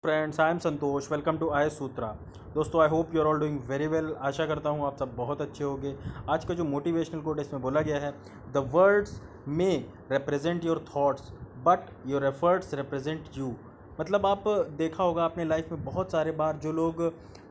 Friends, I am Santosh. Welcome to I Sutra. दोस्तों, I hope you are all doing very well. आशा करता हूँ आप सब बहुत अच्छे होंगे। आज का जो मोटिवेशनल कोट इसमें बोला गया है, the words may represent your thoughts but your efforts represent you. मतलब आप देखा होगा अपने लाइफ में बहुत सारे बार जो लोग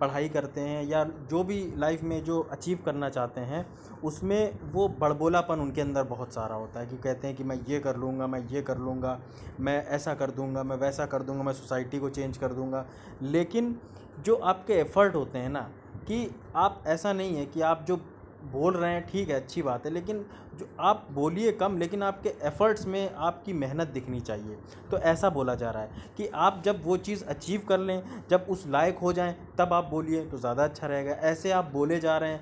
पढ़ाई करते हैं या जो भी लाइफ में जो अचीव करना चाहते हैं, उसमें वो बड़बोलापन उनके अंदर बहुत सारा होता है कि कहते हैं कि मैं ये कर लूँगा, मैं ये कर लूँगा, मैं ऐसा कर दूँगा, मैं वैसा कर दूँगा, मैं सोसाइटी को चेंज कर दूँगा। लेकिन जो आपके एफ़र्ट होते हैं ना, कि आप ऐसा नहीं है कि आप जो बोल रहे हैं ठीक है, अच्छी बात है, लेकिन जो आप बोलिए कम, लेकिन आपके एफ़र्ट्स में आपकी मेहनत दिखनी चाहिए। तो ऐसा बोला जा रहा है कि आप जब वो चीज़ अचीव कर लें, जब उस लायक हो जाएं, तब आप बोलिए तो ज़्यादा अच्छा रहेगा। ऐसे आप बोले जा रहे हैं,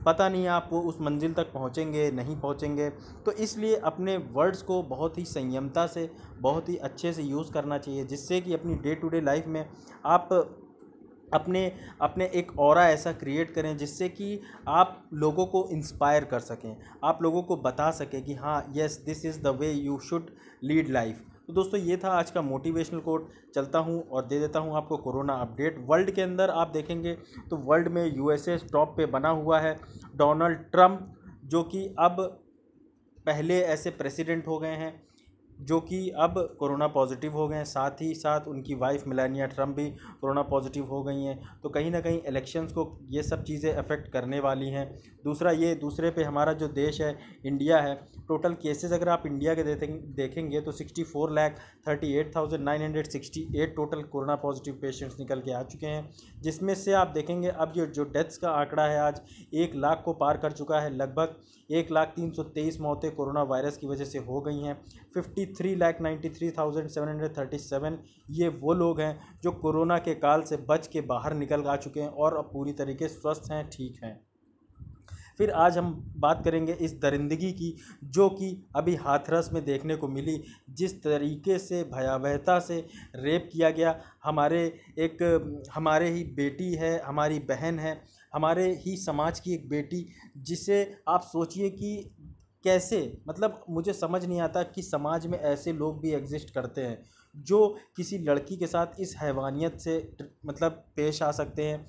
पता नहीं आप वो उस मंजिल तक पहुँचेंगे नहीं पहुँचेंगे। तो इसलिए अपने वर्ड्स को बहुत ही संयमता से, बहुत ही अच्छे से यूज़ करना चाहिए, जिससे कि अपनी डे टू डे लाइफ में आप अपने अपने एक ऑरा ऐसा क्रिएट करें जिससे कि आप लोगों को इंस्पायर कर सकें, आप लोगों को बता सकें कि हाँ, yes, this is the way you should lead life. तो दोस्तों, ये था आज का मोटिवेशनल कोट। चलता हूँ और दे देता हूँ आपको कोरोना अपडेट। वर्ल्ड के अंदर आप देखेंगे तो वर्ल्ड में यूएसए टॉप पे बना हुआ है। डोनाल्ड ट्रंप, जो कि अब पहले ऐसे प्रेसिडेंट हो गए हैं जो कि अब कोरोना पॉजिटिव हो गए हैं। साथ ही साथ उनकी वाइफ मेलानिया ट्रंप भी कोरोना पॉजिटिव हो गई हैं। तो कहीं ना कहीं इलेक्शंस को ये सब चीज़ें अफेक्ट करने वाली हैं। दूसरे पे हमारा जो देश है, इंडिया है, टोटल केसेस अगर आप इंडिया के देखेंगे तो 64,38,968 टोटल कोरोना पॉजिटिव पेशेंट्स निकल के आ चुके हैं। जिसमें से आप देखेंगे अब ये जो डेथ्स का आंकड़ा है आज 1 लाख को पार कर चुका है। लगभग 1,03,23 मौतें कोरोना वायरस की वजह से हो गई हैं। 53,93,737 ये वो लोग हैं जो कोरोना के काल से बच के बाहर निकल आ चुके हैं और अब पूरी तरीके स्वस्थ हैं, ठीक हैं। फिर आज हम बात करेंगे इस दरिंदगी की, जो कि अभी हाथरस में देखने को मिली। जिस तरीके से भयावहता से रेप किया गया, हमारे ही बेटी है, हमारी बहन है, हमारे ही समाज की एक बेटी, जिसे आप सोचिए कि कैसे, मतलब मुझे समझ नहीं आता कि समाज में ऐसे लोग भी एग्जिस्ट करते हैं जो किसी लड़की के साथ इस हैवानियत से मतलब पेश आ सकते हैं।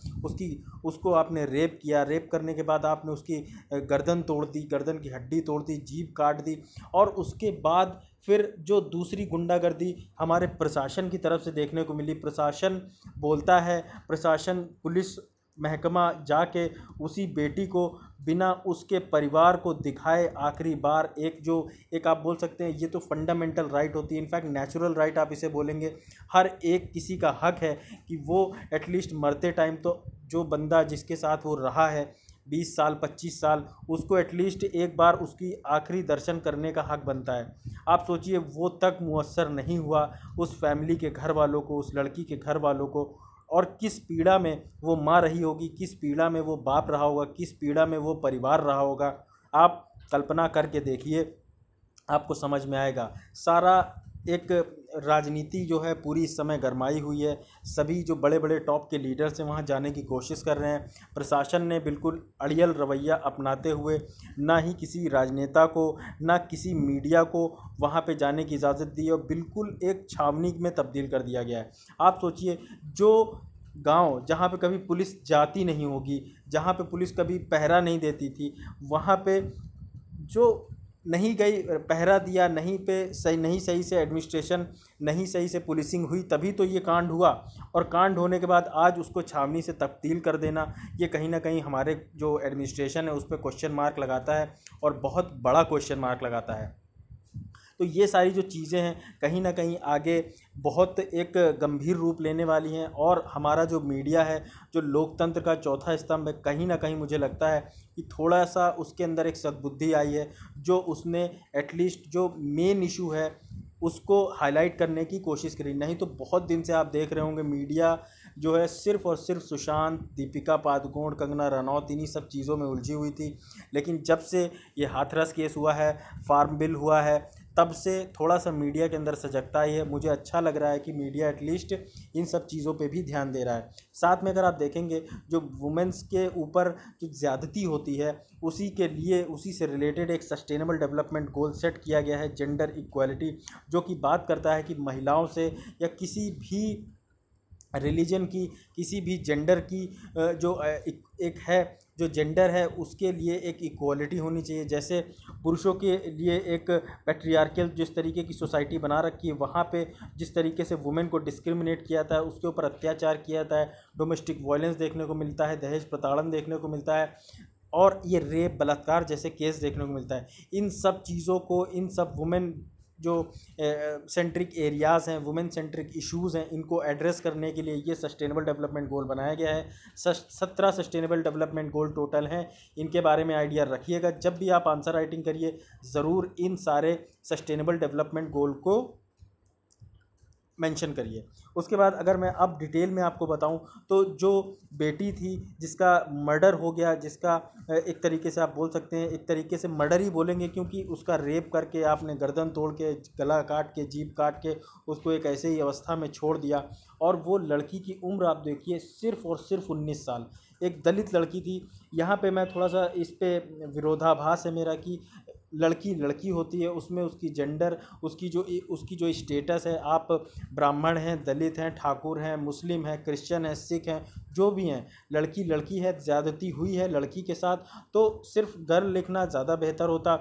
उसको आपने रेप किया, रेप करने के बाद आपने उसकी गर्दन तोड़ दी, गर्दन की हड्डी तोड़ दी, जीभ काट दी, और उसके बाद फिर जो दूसरी गुंडागर्दी हमारे प्रशासन की तरफ से देखने को मिली। प्रशासन बोलता है, प्रशासन, पुलिस महकमा जाके उसी बेटी को बिना उसके परिवार को दिखाए आखिरी बार एक आप बोल सकते हैं, ये तो फंडामेंटल राइट होती है, इनफैक्ट नेचुरल राइट आप इसे बोलेंगे। हर एक किसी का हक है कि वो एटलीस्ट मरते टाइम तो जो बंदा जिसके साथ वो रहा है 20 साल 25 साल, उसको एटलीस्ट एक बार उसकी आखिरी दर्शन करने का हक बनता है। आप सोचिए, वो तक मुयस्सर नहीं हुआ उस फैमिली के घर वालों को, उस लड़की के घर वालों को, और किस पीड़ा में वो माँ रही होगी, किस पीड़ा में वो बाप रहा होगा, किस पीड़ा में वो परिवार रहा होगा। आप कल्पना करके देखिए, आपको समझ में आएगा। सारा एक राजनीति जो है पूरी इस समय गरमाई हुई है। सभी जो बड़े बड़े टॉप के लीडर्स हैं वहाँ जाने की कोशिश कर रहे हैं। प्रशासन ने बिल्कुल अड़ियल रवैया अपनाते हुए ना ही किसी राजनेता को, ना किसी मीडिया को वहाँ पे जाने की इजाज़त दी, और बिल्कुल एक छावनी में तब्दील कर दिया गया है। आप सोचिए, जो गांव जहाँ पे कभी पुलिस जाती नहीं होगी, जहाँ पे पुलिस कभी पहरा नहीं देती थी, वहाँ पे जो नहीं गई, पहरा दिया नहीं, पे सही नहीं, सही से एडमिनिस्ट्रेशन नहीं, सही से पुलिसिंग हुई, तभी तो ये कांड हुआ। और कांड होने के बाद आज उसको छावनी से तब्दील कर देना, ये कहीं ना कहीं हमारे जो एडमिनिस्ट्रेशन है उस पर क्वेश्चन मार्क लगाता है, और बहुत बड़ा क्वेश्चन मार्क लगाता है। तो ये सारी जो चीज़ें हैं कहीं ना कहीं आगे बहुत एक गंभीर रूप लेने वाली हैं। और हमारा जो मीडिया है, जो लोकतंत्र का चौथा स्तंभ है, कहीं ना कहीं मुझे लगता है कि थोड़ा सा उसके अंदर एक सद्बुद्धि आई है, जो उसने एटलीस्ट जो मेन इशू है उसको हाईलाइट करने की कोशिश करी। नहीं तो बहुत दिन से आप देख रहे होंगे मीडिया जो है सिर्फ़ और सिर्फ सुशांत, दीपिका पादुकोण, कंगना रनौत, इन्हीं सब चीज़ों में उलझी हुई थी। लेकिन जब से ये हाथरस केस हुआ है, फार्म बिल हुआ है, तब से थोड़ा सा मीडिया के अंदर सजगता आई है। मुझे अच्छा लग रहा है कि मीडिया एटलीस्ट इन सब चीज़ों पे भी ध्यान दे रहा है। साथ में अगर आप देखेंगे, जो वुमेंस के ऊपर जो ज़्यादती होती है, उसी के लिए, उसी से रिलेटेड एक सस्टेनेबल डेवलपमेंट गोल सेट किया गया है, जेंडर इक्वालिटी, जो कि बात करता है कि महिलाओं से या किसी भी रिलीजन की, किसी भी जेंडर की जो एक है, जो जेंडर है उसके लिए एक इक्वालिटी होनी चाहिए। जैसे पुरुषों के लिए एक पैट्रियार्कल जिस तरीके की सोसाइटी बना रखी है, वहाँ पे जिस तरीके से वुमेन को डिस्क्रिमिनेट किया जाता है, उसके ऊपर अत्याचार किया जाता है, डोमेस्टिक वायलेंस देखने को मिलता है, दहेज प्रताड़न देखने को मिलता है, और ये रेप बलात्कार जैसे केस देखने को मिलता है। इन सब चीज़ों को, इन सब वुमेन जो सेंट्रिक एरियाज़ हैं, वुमेन सेंट्रिक इश्यूज़ हैं, इनको एड्रेस करने के लिए ये सस्टेनेबल डेवलपमेंट गोल बनाया गया है। 17 सस्टेनेबल डेवलपमेंट गोल टोटल हैं। इनके बारे में आइडिया रखिएगा, जब भी आप आंसर राइटिंग करिए ज़रूर इन सारे सस्टेनेबल डेवलपमेंट गोल को मेंशन करिए। उसके बाद अगर मैं अब डिटेल में आपको बताऊं, तो जो बेटी थी जिसका मर्डर हो गया, जिसका एक तरीके से आप बोल सकते हैं, एक तरीके से मर्डर ही बोलेंगे, क्योंकि उसका रेप करके आपने गर्दन तोड़ के, गला काट के, जीभ काट के उसको एक ऐसे ही अवस्था में छोड़ दिया। और वो लड़की की उम्र आप देखिए सिर्फ़ और सिर्फ 19 साल, एक दलित लड़की थी। यहाँ पे मैं थोड़ा सा इस पे विरोधाभास है मेरा कि लड़की लड़की होती है, उसमें उसकी जेंडर, उसकी जो स्टेटस है, आप ब्राह्मण हैं, दलित हैं, ठाकुर हैं, मुस्लिम हैं, क्रिश्चियन हैं, सिख हैं, जो भी हैं, लड़की लड़की है। ज़्यादती हुई है लड़की के साथ, तो सिर्फ गर्ल लिखना ज़्यादा बेहतर होता।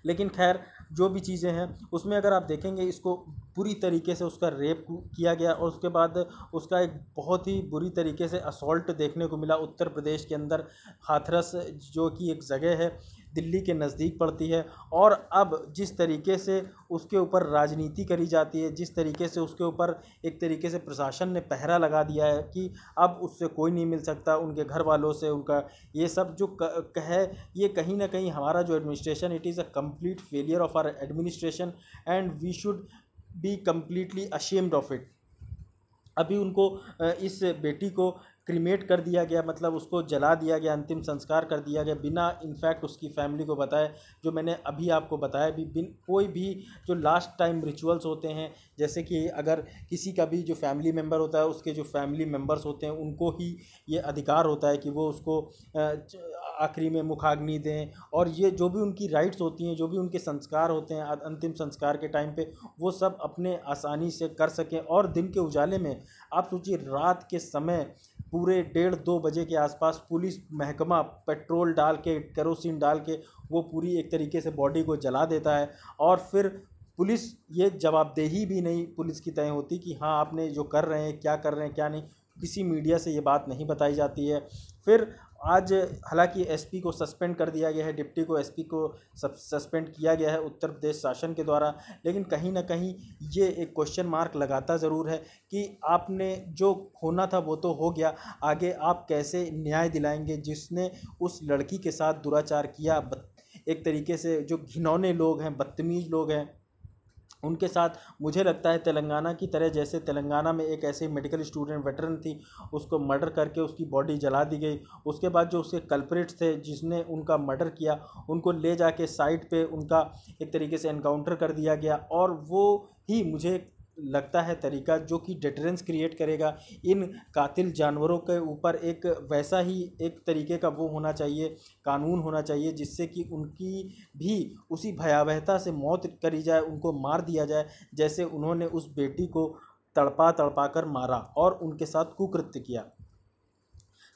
लेकिन खैर जो भी चीज़ें हैं उसमें अगर आप देखेंगे, इसको बुरी तरीके से उसका रेप किया गया, और उसके बाद उसका एक बहुत ही बुरी तरीके से असॉल्ट देखने को मिला उत्तर प्रदेश के अंदर, हाथरस जो कि एक जगह है, दिल्ली के नज़दीक पड़ती है। और अब जिस तरीके से उसके ऊपर राजनीति करी जाती है, जिस तरीके से उसके ऊपर एक तरीके से प्रशासन ने पहरा लगा दिया है कि अब उससे कोई नहीं मिल सकता, उनके घर वालों से, उनका ये सब जो है, ये कहीं ना कहीं हमारा जो administration, it is a complete failure of our administration and we should be completely ashamed of it. अभी उनको इस बेटी को क्रीमेट कर दिया गया, मतलब उसको जला दिया गया, अंतिम संस्कार कर दिया गया बिना इनफैक्ट उसकी फैमिली को बताए। जो मैंने अभी आपको बताया भी, बिन कोई भी जो लास्ट टाइम रिचुअल्स होते हैं, जैसे कि अगर किसी का भी जो फैमिली मेम्बर होता है, उसके जो फैमिली मेम्बर्स होते हैं, उनको ही ये अधिकार होता है कि वो उसको आखिरी में मुखाग्नि दें, और ये जो भी उनकी राइट्स होती हैं, जो भी उनके संस्कार होते हैं अंतिम संस्कार के टाइम पे, वो सब अपने आसानी से कर सकें। और दिन के उजाले में आप सोचिए, रात के समय पूरे 1:30-2 बजे के आसपास पुलिस महकमा पेट्रोल डाल के, केरोसिन डाल के वो पूरी एक तरीके से बॉडी को जला देता है, और फिर पुलिस ये जवाबदेही भी नहीं पुलिस की तय होती कि हाँ आपने जो कर रहे हैं, क्या कर रहे हैं, क्या नहीं, किसी मीडिया से ये बात नहीं बताई जाती है। फिर आज हालांकि एसपी को सस्पेंड कर दिया गया है, डिप्टी को एसपी को सस्पेंड किया गया है उत्तर प्रदेश शासन के द्वारा, लेकिन कहीं ना कहीं ये एक क्वेश्चन मार्क लगाता ज़रूर है कि आपने जो होना था वो तो हो गया, आगे आप कैसे न्याय दिलाएंगे जिसने उस लड़की के साथ दुराचार किया। एक तरीके से जो घिनौने लोग हैं, बदतमीज़ लोग हैं, उनके साथ मुझे लगता है तेलंगाना की तरह, जैसे तेलंगाना में एक ऐसे मेडिकल स्टूडेंट वेटरन थी, उसको मर्डर करके उसकी बॉडी जला दी गई। उसके बाद जो उसके कल्प्रिट्स थे जिसने उनका मर्डर किया, उनको ले जाके साइट पे उनका एक तरीके से एनकाउंटर कर दिया गया। और वो ही मुझे लगता है तरीका जो कि डिटरेंस क्रिएट करेगा इन कातिल जानवरों के ऊपर। एक वैसा ही एक तरीके का वो होना चाहिए, कानून होना चाहिए, जिससे कि उनकी भी उसी भयावहता से मौत करी जाए, उनको मार दिया जाए जैसे उन्होंने उस बेटी को तड़पा तड़पा कर मारा और उनके साथ कुकृत्य किया।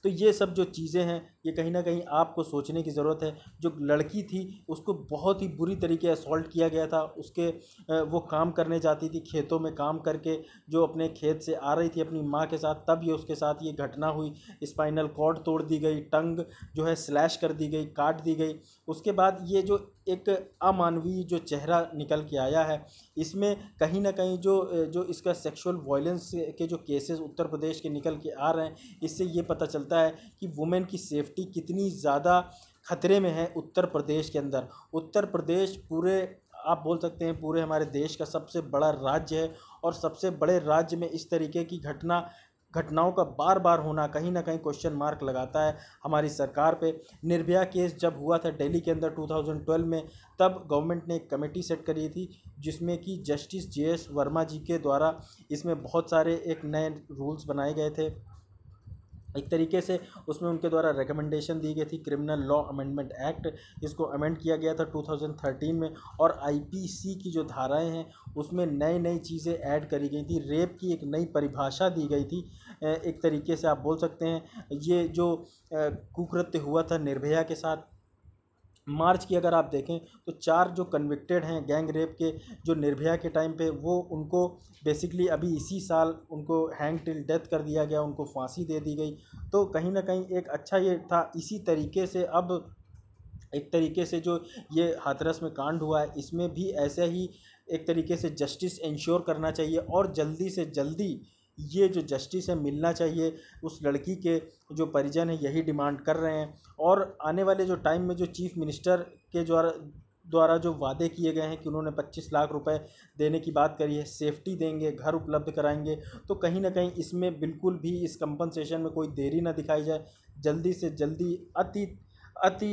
तो ये सब जो चीज़ें हैं, ये कहीं ना कहीं आपको सोचने की ज़रूरत है। जो लड़की थी उसको बहुत ही बुरी तरीके असॉल्ट किया गया था। उसके वो काम करने जाती थी, खेतों में काम करके जो अपने खेत से आ रही थी अपनी माँ के साथ, तब ये उसके साथ ये घटना हुई। स्पाइनल कॉर्ड तोड़ दी गई, टंग जो है स्लैश कर दी गई, काट दी गई। उसके बाद ये जो एक अमानवीय जो चेहरा निकल के आया है, इसमें कहीं ना कहीं जो इसका सेक्सुअल वायलेंस के जो केसेस उत्तर प्रदेश के निकल के आ रहे हैं, इससे ये पता चलता है कि वुमेन की सेफ्टी कितनी ज़्यादा खतरे में है उत्तर प्रदेश के अंदर। उत्तर प्रदेश पूरे आप बोल सकते हैं पूरे हमारे देश का सबसे बड़ा राज्य है, और सबसे बड़े राज्य में इस तरीके की घटनाओं का बार बार होना कहीं ना कहीं क्वेश्चन मार्क लगाता है हमारी सरकार पे। निर्भया केस जब हुआ था दिल्ली के अंदर 2012 में, तब गवर्नमेंट ने एक कमेटी सेट करी थी जिसमें कि जस्टिस JS वर्मा जी के द्वारा इसमें बहुत सारे एक नए रूल्स बनाए गए थे। एक तरीके से उसमें उनके द्वारा रिकमेंडेशन दी गई थी क्रिमिनल लॉ अमेंडमेंट एक्ट, इसको अमेंड किया गया था 2013 में। और आईपीसी की जो धाराएं हैं उसमें नई नई चीज़ें ऐड करी गई थी, रेप की एक नई परिभाषा दी गई थी। एक तरीके से आप बोल सकते हैं ये जो कुकृत्य हुआ था निर्भया के साथ, मार्च की अगर आप देखें तो 4 जो कन्विक्टेड हैं गैंग रेप के, जो निर्भया के टाइम पे, वो उनको बेसिकली अभी इसी साल उनको हैंग टिल डेथ कर दिया गया, उनको फांसी दे दी गई। तो कहीं ना कहीं एक अच्छा ये था। इसी तरीके से अब एक तरीके से जो ये हाथरस में कांड हुआ है इसमें भी ऐसे ही एक तरीके से जस्टिस इंश्योर करना चाहिए, और जल्दी से जल्दी ये जो जस्टिस है मिलना चाहिए। उस लड़की के जो परिजन है यही डिमांड कर रहे हैं। और आने वाले जो टाइम में जो चीफ मिनिस्टर के द्वारा जो वादे किए गए हैं कि उन्होंने 25 लाख रुपए देने की बात करी है, सेफ्टी देंगे, घर उपलब्ध कराएंगे, तो कहीं ना कहीं इसमें बिल्कुल भी इस कंपनसेशन में कोई देरी ना दिखाई जाए। जल्दी से जल्दी अति अति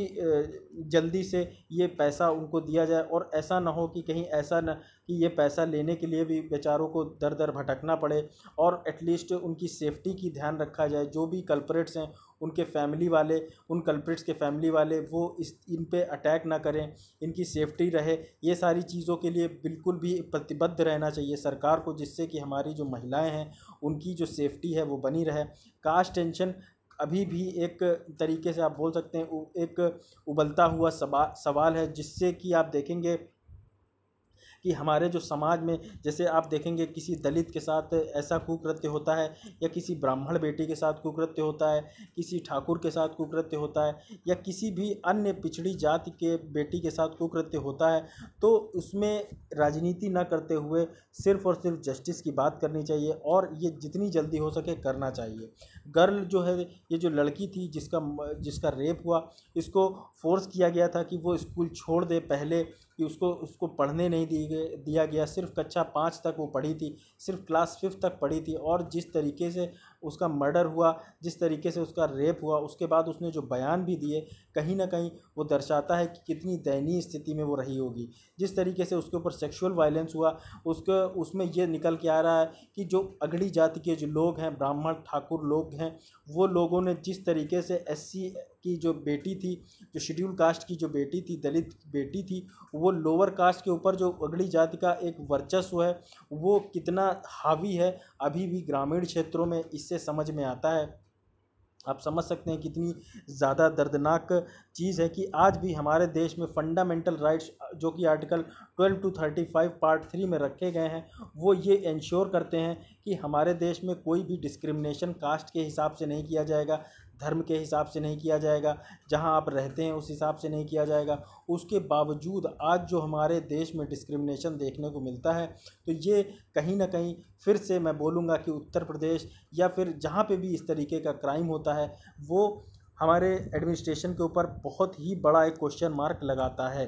जल्दी से ये पैसा उनको दिया जाए। और ऐसा ना हो कि कहीं ऐसा न कि ये पैसा लेने के लिए भी बेचारों को दर दर भटकना पड़े, और एटलीस्ट उनकी सेफ्टी की ध्यान रखा जाए। जो भी कल्प्रेट्स हैं उनके फैमिली वाले, उन कल्प्रेट्स के फैमिली वाले वो इन पे अटैक ना करें, इनकी सेफ्टी रहे। ये सारी चीज़ों के लिए बिल्कुल भी प्रतिबद्ध रहना चाहिए सरकार को, जिससे कि हमारी जो महिलाएं हैं उनकी जो सेफ्टी है वो बनी रहे। कास्ट टेंशन अभी भी एक तरीके से आप बोल सकते हैं एक उबलता हुआ सवाल है, जिससे कि आप देखेंगे कि हमारे जो समाज में, जैसे आप देखेंगे किसी दलित के साथ ऐसा कुकृत्य होता है, या किसी ब्राह्मण बेटी के साथ कुकृत्य होता है, किसी ठाकुर के साथ कुकृत्य होता है, या किसी भी अन्य पिछड़ी जाति के बेटी के साथ कुकृत्य होता है, तो उसमें राजनीति न करते हुए सिर्फ और सिर्फ जस्टिस की बात करनी चाहिए, और ये जितनी जल्दी हो सके करना चाहिए। गर्ल जो है, ये जो लड़की थी जिसका रेप हुआ, इसको फोर्स किया गया था कि वो स्कूल छोड़ दे पहले, कि उसको पढ़ने नहीं दिया गया। सिर्फ कक्षा 5 तक वो पढ़ी थी, सिर्फ क्लास 5 तक पढ़ी थी। और जिस तरीके से उसका मर्डर हुआ, जिस तरीके से उसका रेप हुआ, उसके बाद उसने जो बयान भी दिए, कहीं ना कहीं वो दर्शाता है कि कितनी दयनीय स्थिति में वो रही होगी। जिस तरीके से उसके ऊपर सेक्सुअल वायलेंस हुआ, उसमें ये निकल के आ रहा है कि जो अगड़ी जाति के जो लोग हैं, ब्राह्मण ठाकुर लोग हैं, वो लोगों ने जिस तरीके से एससी की जो बेटी थी, जो शेड्यूल कास्ट की जो बेटी थी, दलित बेटी थी, वो लोअर कास्ट के ऊपर जो अगड़ी जाति का एक वर्चस्व है वो कितना हावी है, अभी भी ग्रामीण क्षेत्रों में इससे समझ में आता है। आप समझ सकते हैं कितनी ज़्यादा दर्दनाक चीज़ है कि आज भी हमारे देश में फंडामेंटल राइट्स जो कि आर्टिकल 12 to 35 पार्ट 3 में रखे गए हैं, वो ये इंश्योर करते हैं कि हमारे देश में कोई भी डिस्क्रिमिनेशन कास्ट के हिसाब से नहीं किया जाएगा, धर्म के हिसाब से नहीं किया जाएगा, जहां आप रहते हैं उस हिसाब से नहीं किया जाएगा। उसके बावजूद आज जो हमारे देश में डिस्क्रिमिनेशन देखने को मिलता है, तो ये कहीं ना कहीं फिर से मैं बोलूँगा कि उत्तर प्रदेश या फिर जहाँ पे भी इस तरीके का क्राइम होता है, वो हमारे एडमिनिस्ट्रेशन के ऊपर बहुत ही बड़ा एक क्वेश्चन मार्क लगाता है।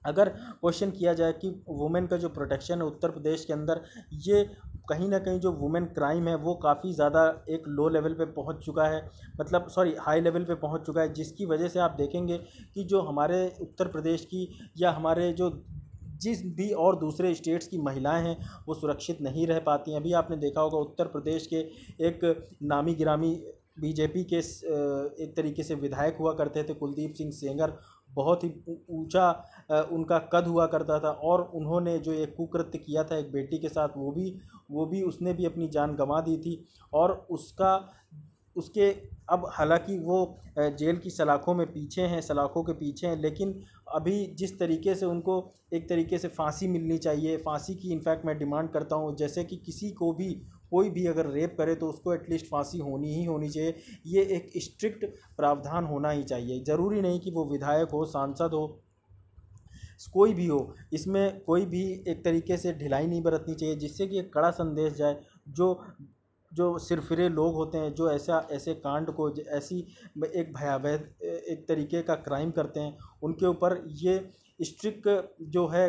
अगर क्वेश्चन किया जाए कि वुमेन का जो प्रोटेक्शन है उत्तर प्रदेश के अंदर, ये कहीं ना कहीं जो वुमेन क्राइम है वो काफ़ी ज़्यादा एक लो लेवल पे पहुंच चुका है, मतलब हाई लेवल पे पहुंच चुका है, जिसकी वजह से आप देखेंगे कि जो हमारे उत्तर प्रदेश की या हमारे जो जिस भी और दूसरे स्टेट्स की महिलाएं हैं वो सुरक्षित नहीं रह पाती हैं। अभी आपने देखा होगा उत्तर प्रदेश के एक नामी गिरामी बीजेपी के एक तरीके से विधायक हुआ करते थे, कुलदीप सिंह सेंगर, बहुत ही ऊंचा उनका कद हुआ करता था, और उन्होंने जो एक कुकृत्य किया था एक बेटी के साथ, वो भी उसने भी अपनी जान गंवा दी थी। और उसके अब हालांकि वो जेल की सलाखों के पीछे हैं, लेकिन अभी जिस तरीके से उनको एक तरीके से फांसी मिलनी चाहिए, फांसी की इनफैक्ट मैं डिमांड करता हूँ, जैसे कि किसी को भी कोई भी अगर रेप करे तो उसको एटलीस्ट फांसी होनी चाहिए। ये एक स्ट्रिक्ट प्रावधान होना ही चाहिए। ज़रूरी नहीं कि वो विधायक हो, सांसद हो, कोई भी हो, इसमें कोई भी एक तरीके से ढिलाई नहीं बरतनी चाहिए, जिससे कि एक कड़ा संदेश जाए। जो सिरफिरे लोग होते हैं, जो ऐसे कांड को ऐसी एक भयावह एक तरीके का क्राइम करते हैं, उनके ऊपर ये स्ट्रिक्ट जो है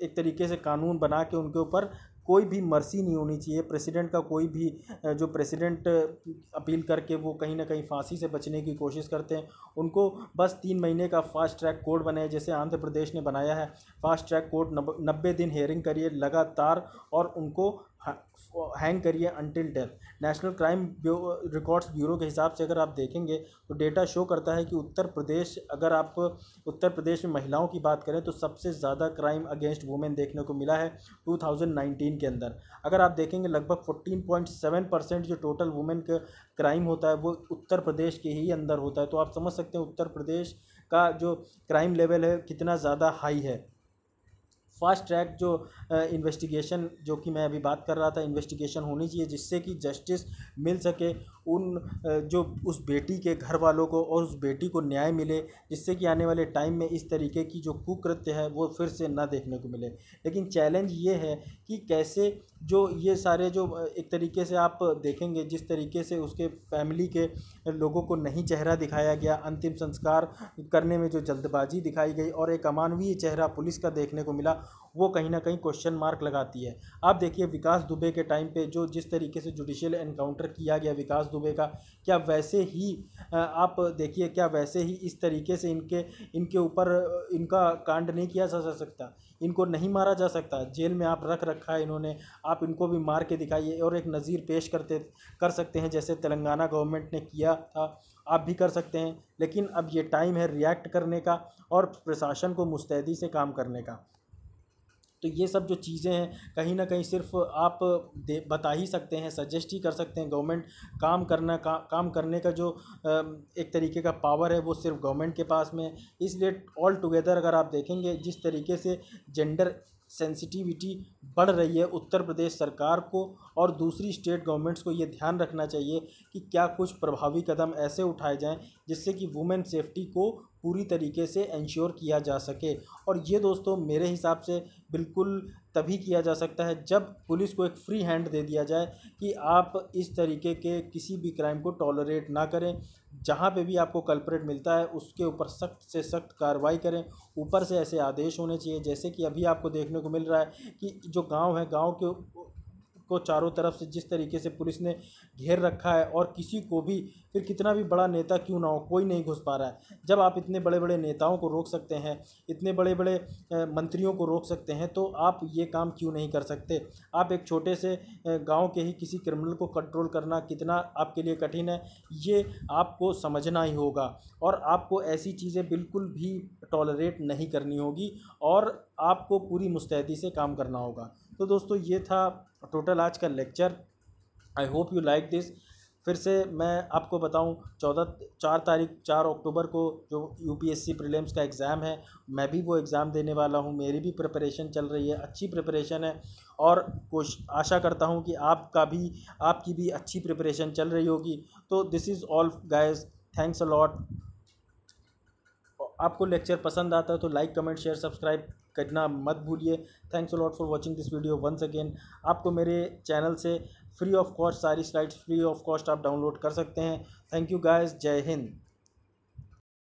एक तरीके से कानून बना के उनके ऊपर कोई भी मर्सी नहीं होनी चाहिए। प्रेसिडेंट का कोई भी जो प्रेसिडेंट अपील करके वो कहीं ना कहीं फांसी से बचने की कोशिश करते हैं, उनको बस 3 महीने का फास्ट ट्रैक कोर्ट बनाए, जैसे आंध्र प्रदेश ने बनाया है। फास्ट ट्रैक कोर्ट 90 दिन हेयरिंग करिए लगातार, और उनको हैंग करिए until death. National crime records bureau के हिसाब से अगर आप देखेंगे तो डेटा शो करता है कि उत्तर प्रदेश, अगर आप उत्तर प्रदेश में महिलाओं की बात करें तो सबसे ज़्यादा क्राइम अगेंस्ट वुमेन देखने को मिला है 2019 के अंदर। अगर आप देखेंगे लगभग 14.7% जो टोटल वुमेन का क्राइम होता है वो उत्तर प्रदेश के ही अंदर होता है। तो आप समझ सकते हैं उत्तर प्रदेश का जो क्राइम लेवल है कितना ज़्यादा हाई है। फास्ट ट्रैक जो इन्वेस्टिगेशन जो कि मैं अभी बात कर रहा था, इन्वेस्टिगेशन होनी चाहिए जिससे कि जस्टिस मिल सके उन जो उस बेटी के घर वालों को और उस बेटी को न्याय मिले, जिससे कि आने वाले टाइम में इस तरीके की जो कुकृत्य है वो फिर से ना देखने को मिले। लेकिन चैलेंज ये है कि कैसे जो ये सारे जो एक तरीके से आप देखेंगे जिस तरीके से उसके फैमिली के लोगों को नहीं चेहरा दिखाया गया, अंतिम संस्कार करने में जो जल्दबाजी दिखाई गई और एक अमानवीय चेहरा पुलिस का देखने को मिला, वो कहीं ना कहीं क्वेश्चन मार्क लगाती है। आप देखिए विकास दुबे के टाइम पे जो जिस तरीके से जुडिशियल एनकाउंटर किया गया विकास दुबे का, क्या वैसे ही आप देखिए क्या वैसे ही इस तरीके से इनके ऊपर इनका कांड नहीं किया जा सकता, इनको नहीं मारा जा सकता? जेल में आप रख रखा है इन्होंने, आप इनको भी मार के दिखाइए और एक नज़ीर पेश कर सकते हैं जैसे तेलंगाना गवर्नमेंट ने किया था, आप भी कर सकते हैं। लेकिन अब ये टाइम है रिएक्ट करने का और प्रशासन को मुस्तैदी से काम करने का। तो ये सब जो चीज़ें हैं कहीं ना कहीं सिर्फ आप बता ही सकते हैं, सजेस्ट ही कर सकते हैं। गवर्नमेंट काम करने का जो एक तरीके का पावर है वो सिर्फ गवर्नमेंट के पास में है। इसलिए ऑल टुगेदर अगर आप देखेंगे जिस तरीके से जेंडर सेंसिटिविटी बढ़ रही है, उत्तर प्रदेश सरकार को और दूसरी स्टेट गवर्नमेंट्स को ये ध्यान रखना चाहिए कि क्या कुछ प्रभावी कदम ऐसे उठाए जाएं जिससे कि वुमेन सेफ्टी को पूरी तरीके से इंश्योर किया जा सके। और ये दोस्तों मेरे हिसाब से बिल्कुल तभी किया जा सकता है जब पुलिस को एक फ्री हैंड दे दिया जाए कि आप इस तरीके के किसी भी क्राइम को टॉलरेट ना करें। जहाँ पे भी आपको कल्प्रेट मिलता है उसके ऊपर सख्त से सख्त कार्रवाई करें। ऊपर से ऐसे आदेश होने चाहिए जैसे कि अभी आपको देखने को मिल रहा है कि जो गांव है, गांव को चारों तरफ से जिस तरीके से पुलिस ने घेर रखा है और किसी को भी, फिर कितना भी बड़ा नेता क्यों ना हो, कोई नहीं घुस पा रहा है। जब आप इतने बड़े बड़े नेताओं को रोक सकते हैं, इतने बड़े बड़े मंत्रियों को रोक सकते हैं, तो आप ये काम क्यों नहीं कर सकते? आप एक छोटे से गांव के ही किसी क्रिमिनल को कंट्रोल करना कितना आपके लिए कठिन है, ये आपको समझना ही होगा और आपको ऐसी चीज़ें बिल्कुल भी टॉलरेट नहीं करनी होगी और आपको पूरी मुस्तैदी से काम करना होगा। तो दोस्तों ये था टोटल आज का lecture. I hope you like this. फिर से मैं आपको बताऊं 4 अक्टूबर को जो यूपीएससी प्रीलिम्स का एग्ज़ाम है, मैं भी वो एग्ज़ाम देने वाला हूं। मेरी भी प्रिपरेशन चल रही है, अच्छी प्रिपरेशन है और आशा करता हूं कि आपकी भी अच्छी प्रिपरेशन चल रही होगी। तो this is all guys, thanks a lot. आपको लेक्चर पसंद आता है तो लाइक कमेंट शेयर सब्सक्राइब करना मत भूलिए। Thanks a lot for watching this video once again. आपको मेरे चैनल से फ्री ऑफ कॉस्ट सारी स्लाइड्स फ्री ऑफ कॉस्ट आप डाउनलोड कर सकते हैं। थैंक यू गाइस, जय हिंद।